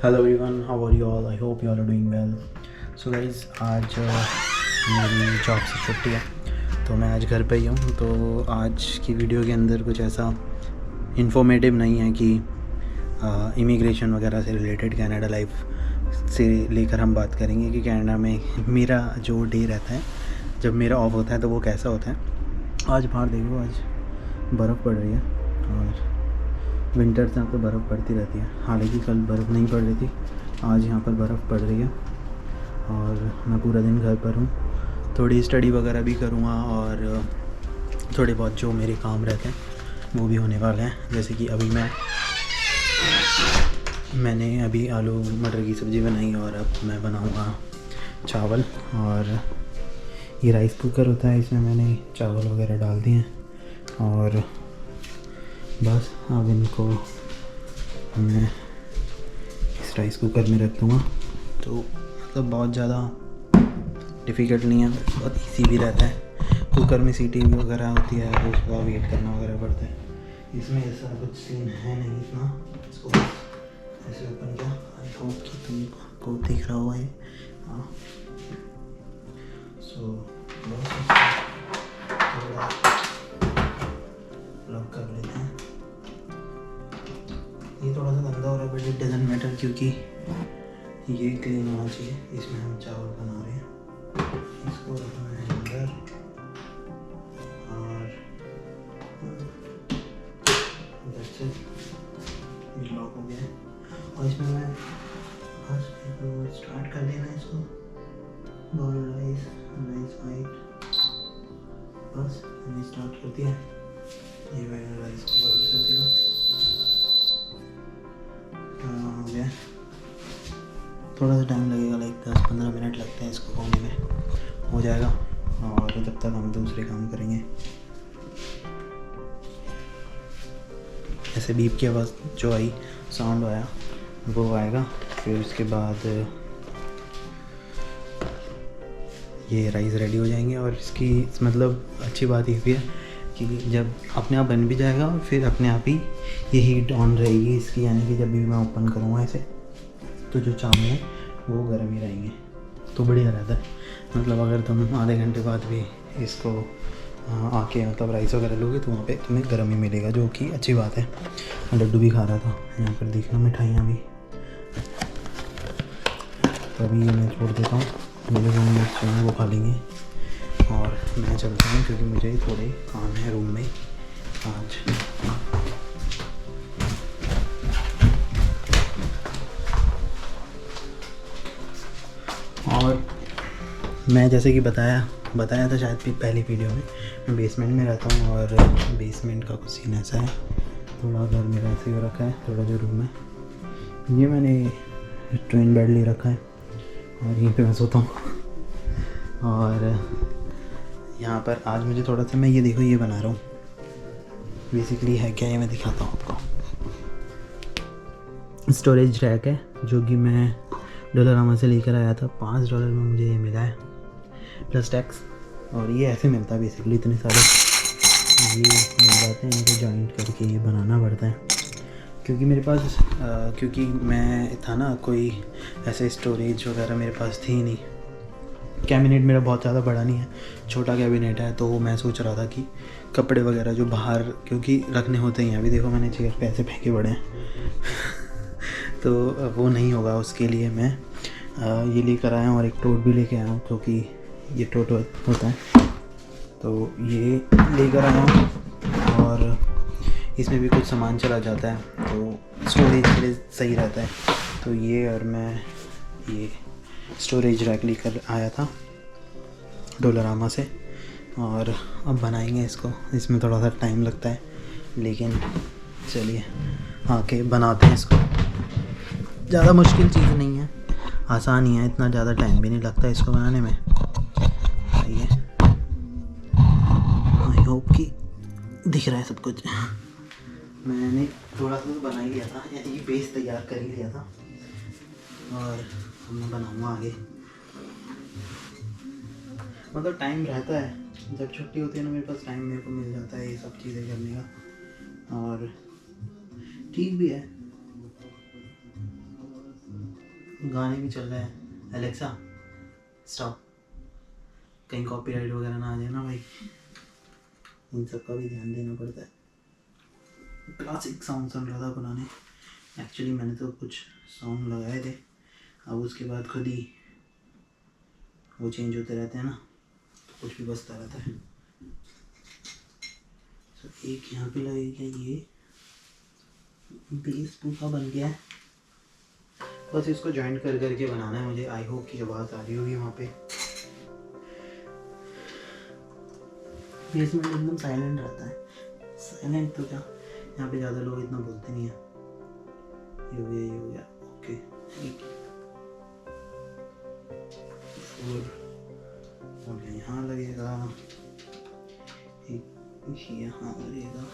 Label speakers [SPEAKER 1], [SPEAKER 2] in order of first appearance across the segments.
[SPEAKER 1] Hello everyone, how are you all? I hope you all are doing well. So guys, आज मेरी job से छुट्टी है तो मैं आज घर पे ही हूँ। तो आज की वीडियो के अंदर कुछ ऐसा इन्फॉर्मेटिव नहीं है कि इमिग्रेशन वगैरह से रिलेटेड कनाडा लाइफ से लेकर हम बात करेंगे कि कनाडा में मेरा जो डे रहता है, जब मेरा ऑफ होता है तो वो कैसा होता है। आज बाहर देखो, आज बर्फ़ पड़ रही है और विंटर से यहाँ पर बर्फ़ पड़ती रहती है। हालांकि कल बर्फ़ नहीं पड़ रही थी, आज यहाँ पर बर्फ़ पड़ रही है और मैं पूरा दिन घर पर हूँ। थोड़ी स्टडी वगैरह भी करूँगा और थोड़े बहुत जो मेरे काम रहते हैं वो भी होने वाले हैं। जैसे कि अभी मैंने अभी आलू मटर की सब्ज़ी बनाई और अब मैं बनाऊँगा चावल। और ये राइस कुकर होता है, इसमें मैंने चावल वगैरह डाल दिए हैं और बस अब इनको मैं इस राइस कुकर में रख दूँगा। तो मतलब बहुत ज़्यादा डिफ़िकल्ट नहीं है, बहुत इजी भी रहता है। कुकर में सीटी वगैरह होती है तो उसका वेट करना वगैरह पड़ता है। इसमें ऐसा कुछ सीन है नहीं इतना। इसको ऐसे ओपन किया, आई होप कि तुमको दिख रहा होगा ये। हाँ, सो लॉक कर लेते हैं। ये थोड़ा सा गंदा हो रहा है बट इट डजंट मैटर क्योंकि ये क्लीन होना चाहिए। इसमें हम चावल बना रहे हैं, इसको रखना है अंदर और ये लॉक हो गया है। और इसमें मैं बस स्टार्ट कर देना है इसको। बॉइल्ड राइस वाइट, बस मैंने स्टार्ट कर दिया। ये मैंने राइस को बॉइल कर दिया, हो गया। थोड़ा सा टाइम लगेगा, लाइक 10-15 मिनट लगते हैं इसको होने में, हो जाएगा। और तब तक हम दूसरे काम करेंगे। ऐसे बीप की आवाज़ जो आई, साउंड आया, वो आएगा। फिर उसके बाद ये राइस रेडी हो जाएंगे। और इसकी मतलब अच्छी बात ये भी है कि जब अपने आप बन भी जाएगा और फिर अपने आप ही ये हीट ऑन रहेगी इसकी, यानी कि जब भी मैं ओपन करूँगा ऐसे तो जो चावल है वो गर्म ही रहेंगे, तो बढ़िया रहता है। मतलब अगर तुम आधे घंटे बाद भी इसको आके मतलब राइस वगैरह लोगे तो वहाँ पे तुम्हें गर्म ही मिलेगा, जो कि अच्छी बात है। लड्डू भी खा रहा था, यहाँ पर देखना मिठाइयाँ भी। तो अभी मैं छोड़ देता हूँ, मेरे रूम में जो है वो खा लेंगे और मैं चलता हूँ क्योंकि मुझे थोड़े काम है रूम में आज। और मैं जैसे कि बताया था शायद पहली वीडियो में, मैं बेसमेंट में रहता हूँ और बेसमेंट का कुछ सीन ऐसा है। थोड़ा घर मेरा ऐसे ही रखा है, थोड़ा जो रूम है ये मैंने ट्विन बेड ले रखा है और यहीं पे मैं सोता हूँ। और यहाँ पर आज मुझे थोड़ा सा, मैं ये देखो ये बना रहा हूँ, बेसिकली है क्या ये मैं दिखाता हूँ आपको। स्टोरेज रैक है जो कि मैं डॉलरामा से लेकर आया था, $5 में मुझे ये मिला है प्लस टैक्स। और ये ऐसे मिलता है बेसिकली, इतने सारे ये मिल जाते हैं, इनको जॉइंट करके ये बनाना पड़ता है। क्योंकि मेरे पास क्योंकि मैं था ना, कोई ऐसे स्टोरेज वगैरह मेरे पास थी नहीं। कैबिनेट मेरा बहुत ज़्यादा बड़ा नहीं है, छोटा कैबिनेट है। तो मैं सोच रहा था कि कपड़े वगैरह जो बाहर क्योंकि रखने होते हैं, अभी देखो मैंने चेयर पे ऐसे फेंके पड़े हैं तो वो नहीं होगा, उसके लिए मैं ये लेकर आया हूँ और एक टोट भी लेके आया हूँ क्योंकि ये टोट होता है। तो ये लेकर आया हूँ और इसमें भी कुछ सामान चला जाता है तो स्टोरेज के लिए सही रहता है। तो ये और मैं ये स्टोरेज रैक लेकर आया था डॉलरामा से और अब बनाएंगे इसको। इसमें थोड़ा सा टाइम लगता है लेकिन चलिए आके बनाते हैं इसको। ज़्यादा मुश्किल चीज़ नहीं है, आसान ही है, इतना ज़्यादा टाइम भी नहीं लगता इसको बनाने में। आइए, आई होप कि दिख रहा है सब कुछ। मैंने थोड़ा सा तो बना ही लिया था, यानी कि बेस तैयार कर ही लिया था और मैं बनाऊँगा आगे। मतलब टाइम रहता है, जब छुट्टी होती है ना मेरे पास टाइम मेरे को मिल जाता है ये सब चीज़ें करने का और ठीक भी है। गाने भी चल रहे हैं। एलेक्सा स्टॉप, कहीं कॉपीराइट वगैरह ना आ जाए ना भाई, इन सब का भी ध्यान देना पड़ता है। क्लासिक सॉन्ग सुन रहा था पुराने। एक्चुअली मैंने तो कुछ सॉन्ग लगाए थे, अब उसके बाद खुद ही वो चेंज होते रहते हैं ना, तो कुछ भी बजता रहता है। तो एक यहाँ पे लगेगा, ये बेस पूरा बन गया है, बस इसको जॉइंट कर करके बनाना है मुझे। आई होप की आवाज़ आ रही होगी वहाँ पे। बेसमेंट एकदम साइलेंट रहता है, साइलेंट तो क्या, यहाँ पे ज़्यादा लोग इतना बोलते नहीं है। ये हो गया ओके। और यहाँ लगेगा, यहाँ लगेगा।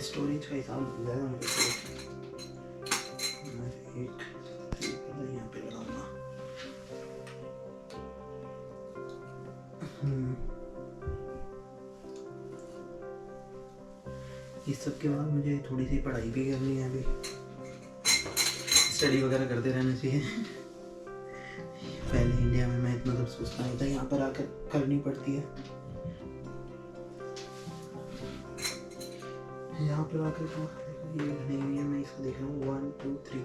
[SPEAKER 1] स्टोरेज का हिसाब मिल जाएगा मुझे। एक यहाँ पे लगाऊंगा। इस सब के बाद मुझे थोड़ी सी पढ़ाई भी करनी है, अभी स्टडी वगैरह करते रहना चाहिए। पहले इंडिया में मैं इतना सब सोचता नहीं था, यहाँ पर आकर करनी पड़ती है। यहाँ पर आकर ये नहीं हुई है, मैं इसको देख रहा हूँ 1 2 3,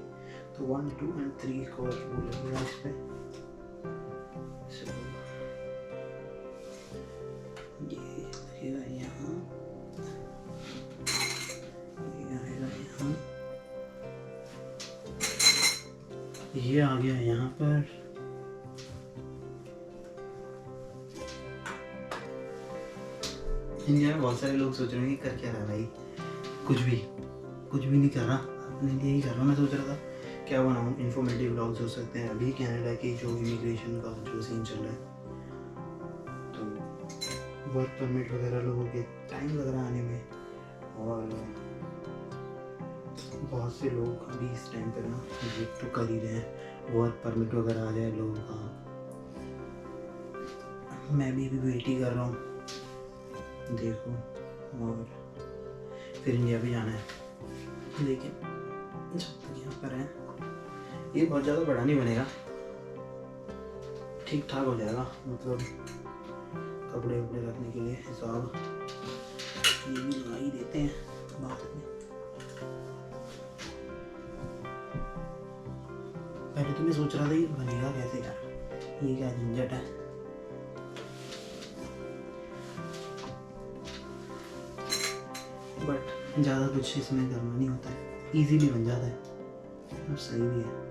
[SPEAKER 1] तो 1 2 और 3 को वो लगेगा इस पे। ये लगेगा यहाँ, ये आएगा यहाँ, ये आ गया यहाँ पर। इंडिया में बहुत सारे लोग सोच रहे हैं कि कर क्या रहा है भाई, कुछ भी नहीं कर रहा, अपने लिए ही कर रहा। मैं सोच रहा था क्या बनाऊँ, इन्फॉर्मेटिव व्लॉग्स हो सकते हैं। अभी कनाडा की जो इमिग्रेशन का जो सीन चल रहा है, तो वर्क परमिट वगैरह लोगों के टाइम लग रहा है आने में, और बहुत से लोग अभी इस टाइम पर ना वेट तो कर ही रहे हैं वर्क परमिट वगैरह आ जाए लोगों का। मैं भी अभी वेट ही कर रहा हूँ, देखो, और फिर इंडिया भी जाना है। लेकिन जब तक यहाँ पर है, ये बहुत ज़्यादा बड़ा नहीं बनेगा, ठीक ठाक हो जाएगा, मतलब कपड़े वपड़े रखने के लिए हिसाब ये भी लगा ही देते हैं बाद में। पहले तो मैं सोच रहा था ये बनेगा कैसे यार, ये क्या झंझट है। बट ज़्यादा कुछ इसमें करना नहीं होता है, इजीली बन जाता है और सही भी है।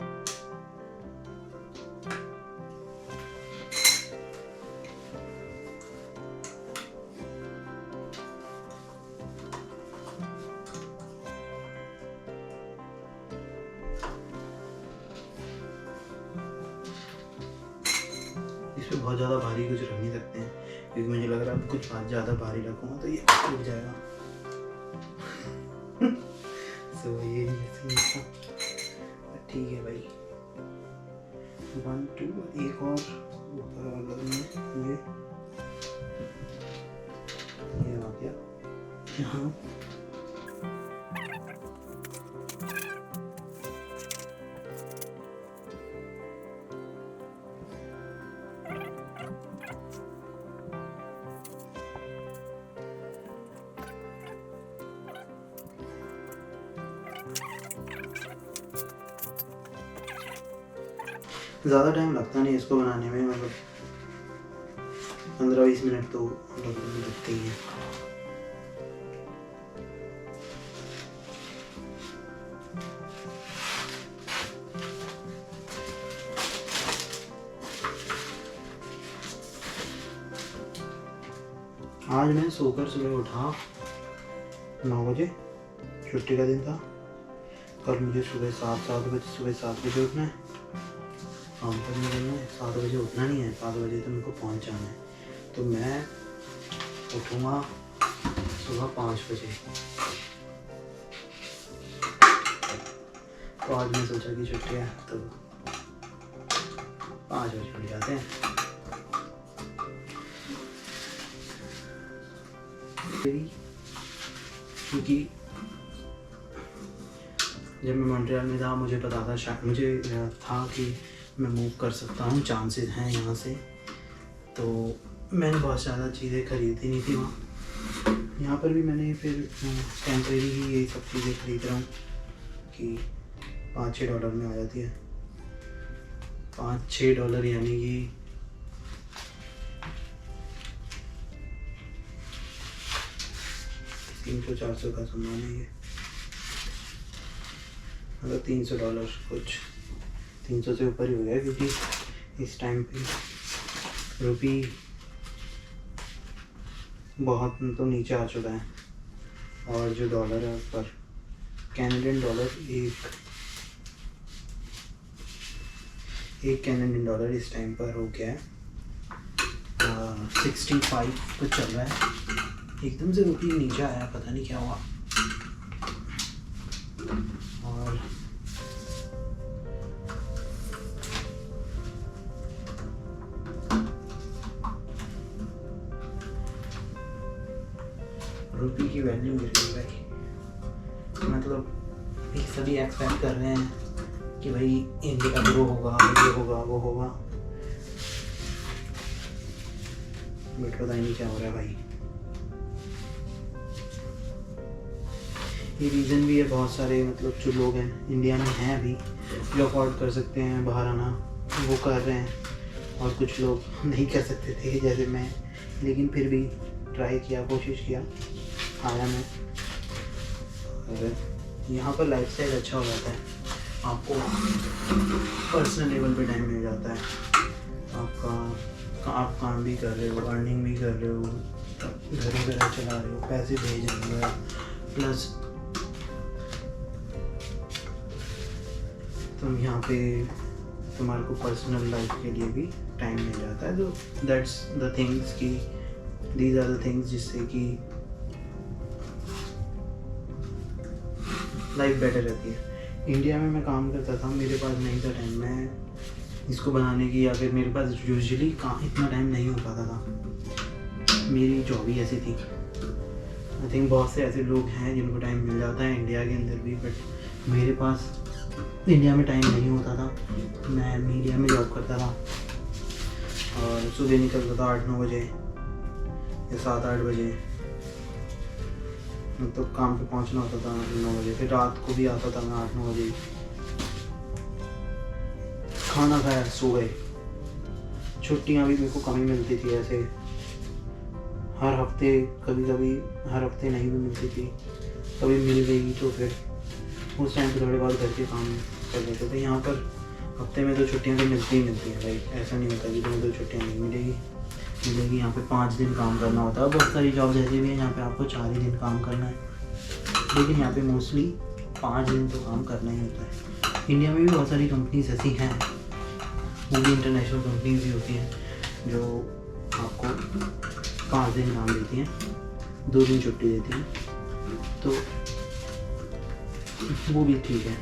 [SPEAKER 1] इस पे बहुत ज़्यादा भारी कुछ रख नहीं सकते हैं, क्योंकि मुझे लग रहा है कुछ बात ज़्यादा भारी रखूँगा तो ये टूट जाएगा। तो ये ठीक है भाई, 1 2, एक और ऊपर वाला में ये आ गया यहाँ। ज़्यादा टाइम लगता नहीं इसको बनाने में, मतलब 15-20 मिनट तो लगते ही हैं। आज मैं सोकर सुबह उठा 9 बजे, छुट्टी का दिन था। कल मुझे सुबह 7 बजे उठना है, काम पर निकलना है। 7 बजे उठना नहीं है, 7 बजे तो मेरे को पहुँच जाना है। तो मैं उठूँगा सुबह 5 बजे। तो आज मैं सोचा कि छुट्टी है तो 5 बजे उठ जाते हैं। क्योंकि जब मैं मॉन्ट्रियल में था मुझे पता था, शायद मुझे था कि मैं मूव कर सकता हूँ, चांसेस हैं यहाँ से। तो मैंने बहुत ज़्यादा चीज़ें खरीदी नहीं थी वहाँ। यहाँ पर भी मैंने फिर टेम्परेरी ही ये सब चीज़ें खरीद रहा हूँ कि $5-6 में आ जाती है। $5-6 यानी कि $300-400 का सामान है ये, मतलब $300 कुछ, 300 से ऊपर ही हो गया, क्योंकि इस टाइम पे रुपी बहुत तो नीचे आ चुका है। और जो डॉलर है उस पर कैनेडियन डॉलर, एक कैनेडियन डॉलर इस टाइम पर हो गया है 65 कुछ चल रहा है। एकदम से रुपी नीचे आया, पता नहीं क्या हुआ। और रुपी की वैल्यू गिर गई भाई। मतलब ये सभी एक्सपेक्ट कर रहे हैं कि भाई इंडिया ग्रो होगा, ये होगा वो होगा, बट पता ही नहीं क्या हो रहा है भाई। ये रीज़न भी है, बहुत सारे मतलब जो लोग हैं इंडिया में हैं अभी जो अफोर्ड कर सकते हैं बाहर आना, वो कर रहे हैं, और कुछ लोग नहीं कर सकते थे जैसे मैं, लेकिन फिर भी ट्राई किया, कोशिश किया, आया मैं। और यहाँ पर लाइफस्टाइल अच्छा हो जाता है, आपको पर्सनल लेवल पे टाइम मिल जाता है, आप काम भी कर रहे हो, अर्निंग भी कर रहे हो, घर वगैरह चला रहे हो, पैसे भेज रहे हो, प्लस तुम यहाँ पे तुम्हारे को पर्सनल लाइफ के लिए भी टाइम मिल जाता है। तो दैट्स द थिंग्स कि दीज आर द थिंग्स जिससे कि लाइफ बेटर रहती है। इंडिया में मैं काम करता था, मेरे पास नहीं था टाइम मैं इसको बनाने की, या फिर मेरे पास यूजुअली काम इतना टाइम नहीं हो पाता था, मेरी जॉब ही ऐसी थी। आई थिंक बहुत से ऐसे लोग हैं जिनको टाइम मिल जाता है इंडिया के अंदर भी, बट मेरे पास इंडिया में टाइम नहीं होता था। मैं मीडिया में जॉब करता था और सुबह निकलता था 8-9 बजे या 7-8 बजे, मतलब काम पे पहुंचना होता था 9 बजे, फिर रात को भी आता था मैं 8-9 बजे, खाना खाया, सो गए। छुट्टियां भी मेरे को कम ही मिलती थी, ऐसे हर हफ्ते, कभी कभी हर हफ्ते नहीं भी मिलती थी, कभी मिल गई तो फिर उस टाइम पे थोड़े बहुत घर के काम कर लेते थे। यहाँ पर हफ्ते में तो छुट्टियाँ तो मिलती ही मिलती हैं भाई, ऐसा नहीं होता कि तुम्हें तो छुट्टियाँ नहीं मिलेगी। यहाँ पे 5 दिन काम करना होता है। बहुत सारी जॉब ऐसी भी हैं यहाँ पे आपको 4 ही दिन काम करना है, लेकिन यहाँ पे मोस्टली 5 दिन तो काम करना ही होता है। इंडिया में भी बहुत सारी कंपनीज ऐसी हैं, वो भी इंटरनेशनल कंपनीज भी होती हैं जो आपको 5 दिन काम देती हैं, 2 दिन छुट्टी देती हैं, तो वो भी ठीक है,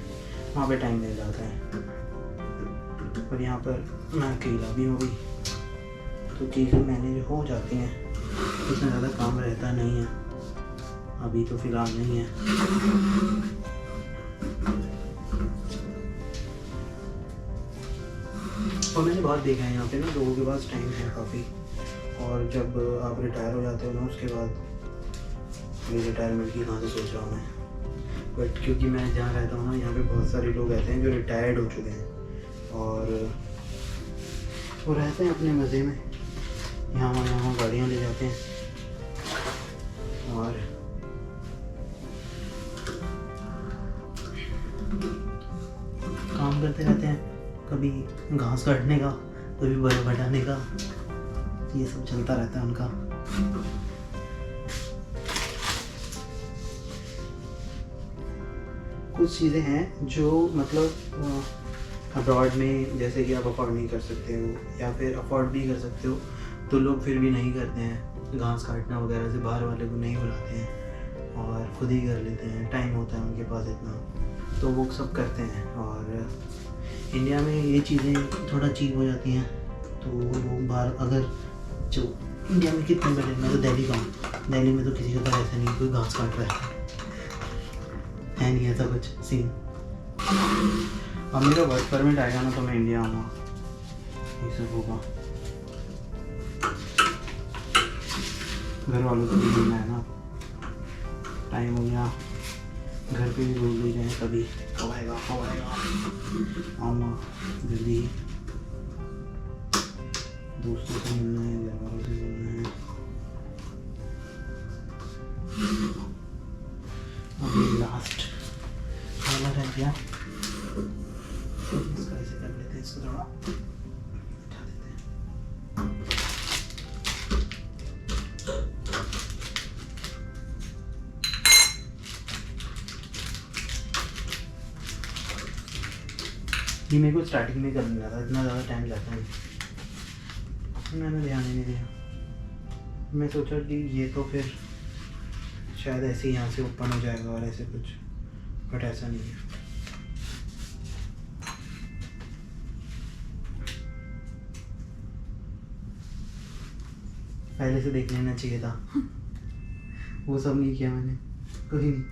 [SPEAKER 1] वहाँ पे टाइम मिल जाता है। पर यहाँ पर मैं अकेला भी हूँ, तो चीज़ें मैनेज हो जाती हैं, इतना ज़्यादा काम रहता नहीं है, अभी तो फ़िलहाल नहीं है। और मैंने बहुत देखा है यहाँ पे ना, लोगों के पास टाइम है काफ़ी, और जब आप रिटायर हो जाते हो ना, उसके बाद मेरी रिटायरमेंट की कहाँ से सोच रहा हूँ मैं, बट क्योंकि मैं जहाँ रहता हूँ ना, यहाँ पे बहुत सारे लोग रहते हैं जो रिटायर्ड हो चुके हैं, और वो रहते हैं अपने मज़े में, यहाँ गाड़ियाँ ले जाते हैं और काम करते रहते हैं, कभी घास काटने का, कभी बर्फ हटाने का, ये सब चलता रहता है उनका। कुछ चीज़ें हैं जो मतलब अब्रॉड में जैसे कि आप अफोर्ड नहीं कर सकते हो, या फिर अफोर्ड भी कर सकते हो तो लोग फिर भी नहीं करते हैं, घास काटना वगैरह से बाहर वाले को नहीं बुलाते हैं और खुद ही कर लेते हैं, टाइम होता है उनके पास इतना, तो वो सब करते हैं। और इंडिया में ये चीज़ें थोड़ा चीप हो जाती हैं, तो लोग बाहर, अगर जो इंडिया में कितने बड़े, मैं तो दिल्ली का हूँ, दिल्ली में तो किसी का ऐसा नहीं कोई घास काट रहा है नहीं ऐसा कुछ सीन, अब मेरा वर्क परमिट आएगा ना तो मैं इंडिया आऊँगा, ये सब होगा। घर वालों को भी देना है ना, टाइम हो गया, घर पे भी बोल ही रहे हैं कभी कब आएगा आऊँगा जल्दी। दोस्तों से मिलना है, घर वालों से मिलना है। अभी लास्ट वाला रह गया, इसको ऐसे कर लेते हैं, इसको थोड़ा उठा देते हैं। ये मेरे को स्टार्टिंग में करना था, इतना ज़्यादा टाइम जाता है, मैंने ध्यान ही नहीं दिया। मैं सोचा कि ये तो फिर शायद ऐसे ही यहाँ से ओपन हो जाएगा और ऐसे कुछ, बट ऐसा नहीं है। पहले से देख लेना चाहिए था, वो सब नहीं किया मैंने, कोई नहीं,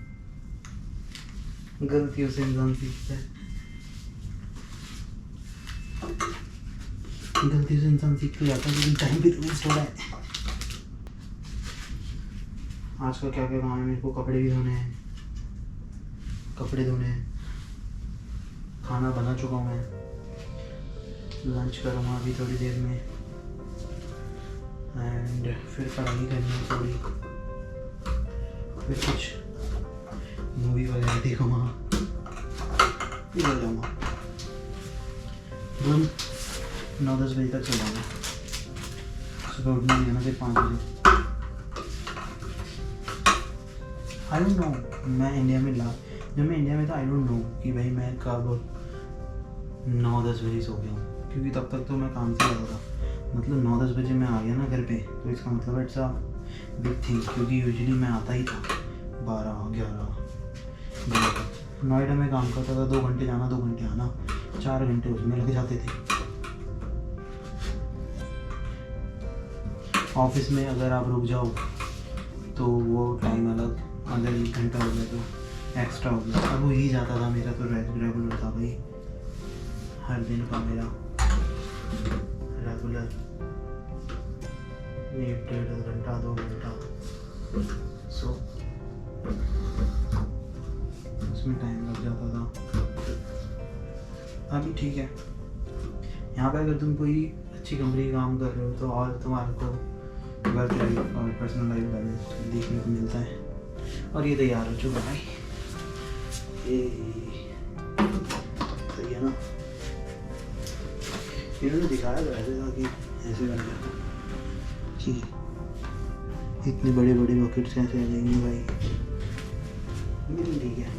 [SPEAKER 1] गलतियों से इंसान सीखता है, गलती से इंसान सीख तो जाता है, लेकिन टाइम भी तो वेस्ट हो रहा है। आज का क्या क्या काम है, मेरे को कपड़े भी धोने हैं, कपड़े धोने हैं, खाना बना चुका हूँ मैं, लंच करूँगा अभी थोड़ी देर में, एंड फिर पढ़ाई करनी है थोड़ी, फिर कुछ मूवी वगैरह देखूँगा, फिर चल जाऊँगा। 9-10 बजे तक चल जाऊँगा, सुबह उठना है ना, फिर 5 बजे। आई डोंट नो, मैं इंडिया में जब मैं इंडिया में था, आई डोंट नो कि भाई मैं कब 9-10 बजे सो गया हूँ, क्योंकि तब तक तो मैं काम से आता था। मतलब 9-10 बजे मैं आ गया ना घर पे, तो इसका मतलब इट्स अ बिग थिंग, क्योंकि यूजुअली मैं आता ही था 12-11 बजे तक। नोएडा में काम करता था, 2 घंटे जाना 2 घंटे आना, 4 घंटे उसमें लग जाते थे। ऑफिस में अगर आप रुक जाओ तो वो टाइम अलग, अगर 1 घंटा हो गया तो एक्स्ट्रा हो गया। अब वो ही जाता था मेरा, तो रेगुलर था भाई, हर दिन का मेरा रेगुलर 1-1.5 घंटा 2 घंटा, सो उसमें टाइम लग जाता था। अभी ठीक है, यहाँ पे अगर तुम कोई अच्छी कंपनी काम कर रहे हो तो और तुम्हारे को वर्क लाइफ और पर्सनल लाइफ बैलेंस देखने को मिलता है। और ये तैयार हो चुका भाई, ये सही है ना, इन्होंने दिखाया तो ऐसे था कि ऐसे बन गया, ठीक है, इतनी बड़ी बड़ी बकेट्स ऐसे आ जाएंगी भाई, ठीक है।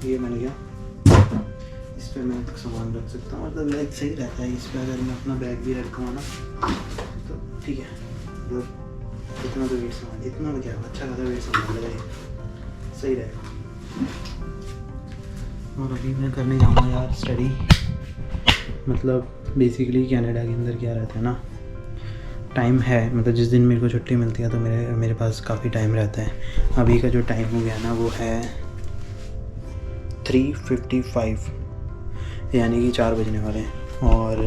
[SPEAKER 1] ये मैंने क्या, इस पर मैं सामान रख सकता हूँ, मतलब बैग सही रहता है इस पर, अगर मैं अपना बैग भी रखूँगा ना तो ठीक है। इतना तो वेट सामान, इतना तो क्या, अच्छा खासा वेट सामान लगा, सही रहेगा। और अभी मैं करने जाऊँगा यार स्टडी, मतलब बेसिकली कनाडा के अंदर क्या रहता है ना, टाइम है, मतलब जिस दिन मेरे को छुट्टी मिलती है तो मेरे पास काफ़ी टाइम रहता है। अभी का जो टाइम हो गया ना वो है 3:55, यानी कि 4 बजने वाले हैं। और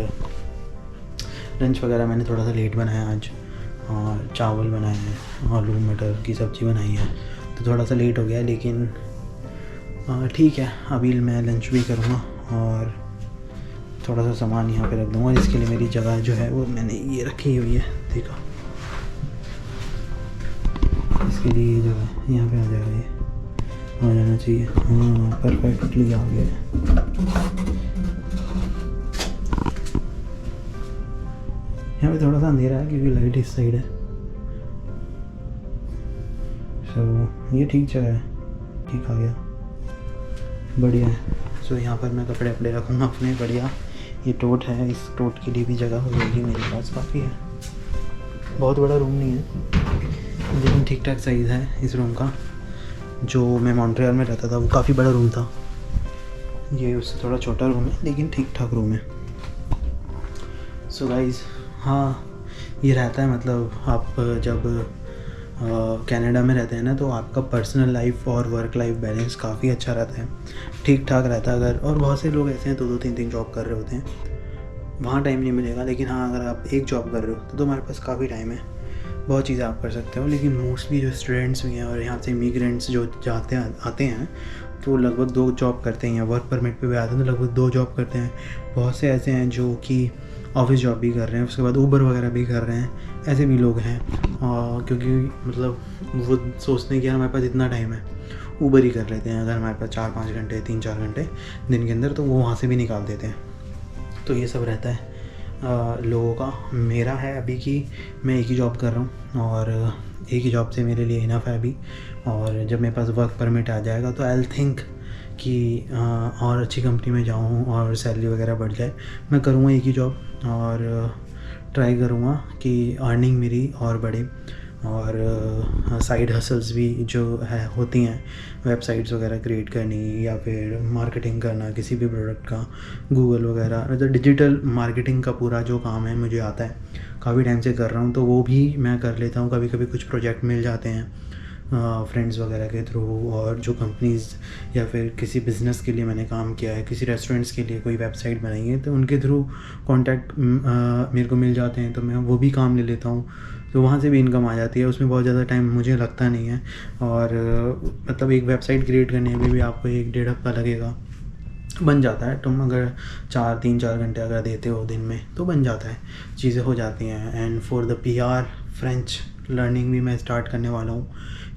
[SPEAKER 1] लंच वगैरह मैंने थोड़ा सा लेट बनाया आज, और चावल बनाए हैं, आलू मटर की सब्ज़ी बनाई है, तो थोड़ा सा लेट हो गया, लेकिन ठीक है। अभी मैं लंच भी करूँगा और थोड़ा सा सामान यहाँ पे रख दूँगा, इसके लिए मेरी जगह जो है वो मैंने ये रखी हुई है, देखा, इसके लिए ये जगह यहाँ पे आ जाएगा, ये आ जाना चाहिए, हाँ परफेक्टली आ गया है। यहाँ पे थोड़ा सा अंधेरा है क्योंकि लाइट इस साइड है, सो ये ठीक जगह है, ठीक आ गया, बढ़िया है। सो यहाँ पर मैं कपड़े वपड़े रखूँगा अपने, बढ़िया। ये टोट है, इस टोट के लिए भी जगह हो जाएगी मेरे पास, काफ़ी है, बहुत बड़ा रूम नहीं है लेकिन ठीक ठाक साइज़ है इस रूम का। जो मैं मॉन्ट्रियल में रहता था वो काफ़ी बड़ा रूम था, ये उससे थोड़ा छोटा रूम है लेकिन ठीक ठाक रूम है। सो गाइज़ हाँ, ये रहता है, मतलब आप जब कनाडा में रहते हैं ना, तो आपका पर्सनल लाइफ और वर्क लाइफ बैलेंस काफ़ी अच्छा रहता है, ठीक ठाक रहता है। अगर और बहुत से लोग ऐसे हैं 2-2 3-3 जॉब कर रहे होते हैं, वहाँ टाइम नहीं मिलेगा। लेकिन हाँ, अगर आप एक जॉब कर रहे हो तो तुम्हारे पास काफ़ी टाइम है, बहुत चीज़ें आप कर सकते हो। लेकिन मोस्टली जो स्टूडेंट्स भी हैं और यहाँ से इमिग्रेंट्स जो आते हैं तो लगभग 2 जॉब करते हैं, या वर्क परमिट पे भी आते हैं तो लगभग 2 जॉब करते हैं। बहुत से ऐसे हैं जो कि ऑफिस जॉब भी कर रहे हैं, उसके बाद ऊबर वगैरह भी कर रहे हैं, ऐसे भी लोग हैं। क्योंकि मतलब वो सोचते हैं कि यार हमारे पास इतना टाइम है, ऊबर ही कर लेते हैं। अगर हमारे पास 4-5 घंटे 3-4 घंटे दिन के अंदर, तो वो वहाँ से भी निकाल देते हैं। तो ये सब रहता है लोगों का। मेरा है अभी कि मैं एक ही जॉब कर रहा हूँ और एक ही जॉब से मेरे लिए इनफ है अभी। और जब मेरे पास वर्क परमिट आ जाएगा तो आई विल थिंक कि और अच्छी कंपनी में जाऊँ और सैलरी वगैरह बढ़ जाए, मैं करूँगा एक ही जॉब और ट्राई करूँगा कि अर्निंग मेरी और बढ़े। और साइड हसल्स भी जो है होती हैं, वेबसाइट्स वगैरह क्रिएट करनी या फिर मार्केटिंग करना किसी भी प्रोडक्ट का, गूगल वगैरह, मतलब डिजिटल मार्केटिंग का पूरा जो काम है मुझे आता है, काफ़ी टाइम से कर रहा हूँ, तो वो भी मैं कर लेता हूँ। कभी कभी कुछ प्रोजेक्ट मिल जाते हैं फ्रेंड्स वगैरह के थ्रू, और जो कंपनीज़ या फिर किसी बिज़नेस के लिए मैंने काम किया है, किसी रेस्टोरेंट्स के लिए कोई वेबसाइट बनाई है, तो उनके थ्रू कॉन्टैक्ट मेरे को मिल जाते हैं, तो मैं वो भी काम ले लेता हूँ। तो वहाँ से भी इनकम आ जाती है, उसमें बहुत ज़्यादा टाइम मुझे लगता नहीं है। और मतलब एक वेबसाइट क्रिएट करने में भी आपको 1-1.5 हफ्ता लगेगा, बन जाता है। तुम अगर 3-4 घंटे अगर देते हो दिन में तो बन जाता है, चीज़ें हो जाती हैं। And for the PR French learning भी मैं स्टार्ट करने वाला हूँ,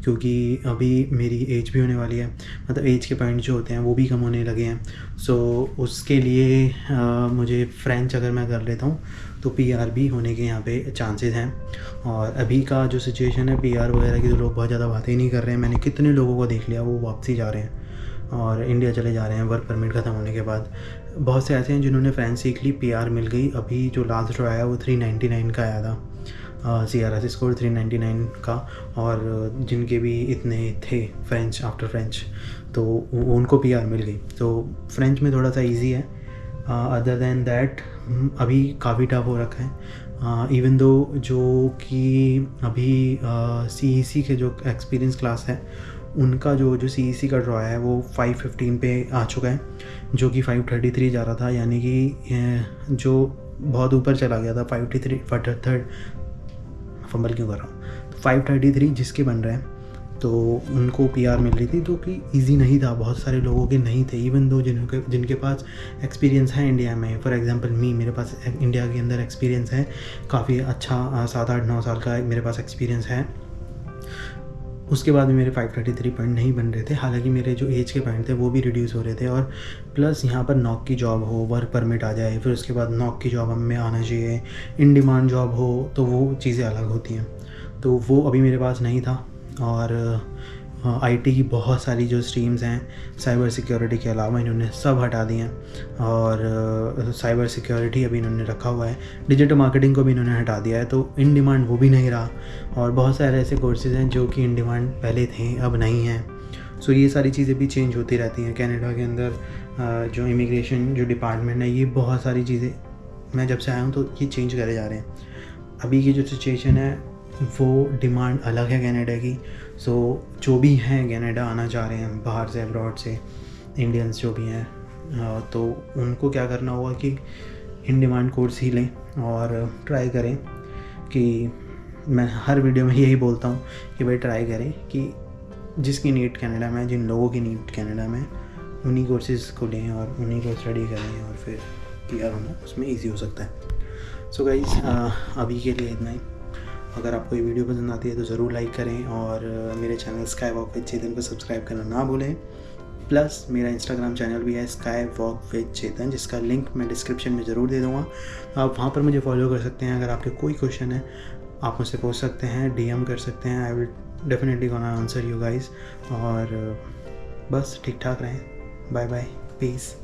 [SPEAKER 1] क्योंकि अभी मेरी एज भी होने वाली है, मतलब एज के पॉइंट जो होते हैं वो भी कम होने लगे हैं। सो उसके लिए मुझे फ्रेंच अगर मैं कर लेता हूँ तो PR भी होने के यहाँ पे चांसेस हैं। और अभी का जो सिचुएशन है PR वगैरह की, तो लोग बहुत ज़्यादा बातें नहीं कर रहे हैं। मैंने कितने लोगों को देख लिया वो वापसी जा रहे हैं और इंडिया चले जा रहे हैं वर्क परमिट ख़त्म होने के बाद। बहुत से ऐसे हैं जिन्होंने फ्रेंच सीख ली, PR मिल गई। अभी जो लास्ट ड्रॉ आया वो 399 का आया था, CRS स्कोर 399 का, और जिनके भी इतने थे फ्रेंच आफ्टर फ्रेंच, तो उनको PR मिल गई। तो फ्रेंच में थोड़ा सा इजी है। अदर देन दैट अभी काफ़ी टफ हो रखा है। इवन दो जो कि अभी CEC के जो एक्सपीरियंस क्लास है, उनका जो CEC का ड्रॉ है वो 515 पे आ चुका है, जो कि 533 जा रहा था, यानी कि जो बहुत ऊपर चला गया था। 533 फंबल क्यों कर रहा हूँ, तो 533 जिसके बन रहे हैं, तो उनको PR मिल रही थी, जो कि ईजी नहीं था, बहुत सारे लोगों के नहीं थे। इवन दो जिनके पास एक्सपीरियंस है इंडिया में, फॉर एग्जांपल मेरे पास इंडिया के अंदर एक्सपीरियंस है काफ़ी अच्छा, 7-8-9 साल का मेरे पास एक्सपीरियंस है। उसके बाद भी मेरे 533 पॉइंट नहीं बन रहे थे, हालांकि मेरे जो एज के पॉइंट थे वो भी रिड्यूस हो रहे थे। और प्लस यहाँ पर नॉक की जॉब हो, वर्क परमिट आ जाए, फिर उसके बाद नॉक की जॉब हमें आना चाहिए, इन डिमांड जॉब हो, तो वो चीज़ें अलग होती हैं। तो वो अभी मेरे पास नहीं था। और IT की बहुत सारी जो स्ट्रीम्स हैं, साइबर सिक्योरिटी के अलावा इन्होंने सब हटा दिए हैं। और साइबर सिक्योरिटी अभी इन्होंने रखा हुआ है, डिजिटल मार्केटिंग को भी इन्होंने हटा दिया है, तो इन डिमांड वो भी नहीं रहा। और बहुत सारे ऐसे कोर्सेज़ हैं जो कि इन डिमांड पहले थे, अब नहीं हैं। सो ये सारी चीज़ें भी चेंज होती रहती हैं कनाडा के अंदर। जो इमिग्रेशन जो डिपार्टमेंट है, ये बहुत सारी चीज़ें मैं जब से आया हूँ तो ये चेंज करे जा रहे हैं। अभी की जो सिचुएशन है वो डिमांड अलग है कनाडा की। सो जो भी हैं कनाडा आना चाह रहे हैं बाहर से, अब्रॉड से, इंडियंस जो भी हैं, तो उनको क्या करना होगा कि इन डिमांड कोर्स ही लें और ट्राई करें कि मैं हर वीडियो में यही बोलता हूँ कि भाई ट्राई करें कि जिसकी नीड कनाडा में, जिन लोगों की नीड कनाडा में, उन्हीं कोर्सेज़ को लें और उन्हीं को स्टडी करें और फिर PR होना उसमें ईजी हो सकता है। सो गाइज़, अभी के लिए इतना ही। अगर आपको ये वीडियो पसंद आती है तो ज़रूर लाइक करें और मेरे चैनल स्काई वॉक विद चेतन को सब्सक्राइब करना ना भूलें। प्लस मेरा इंस्टाग्राम चैनल भी है स्काई वॉक विद चेतन, जिसका लिंक मैं डिस्क्रिप्शन में ज़रूर दे दूँगा। आप वहाँ पर मुझे फॉलो कर सकते हैं। अगर आपके कोई क्वेश्चन है आप मुझसे पूछ सकते हैं, DM कर सकते हैं। I will definitely gonna answer you guys. और बस ठीक ठाक रहें। Bye bye, piece.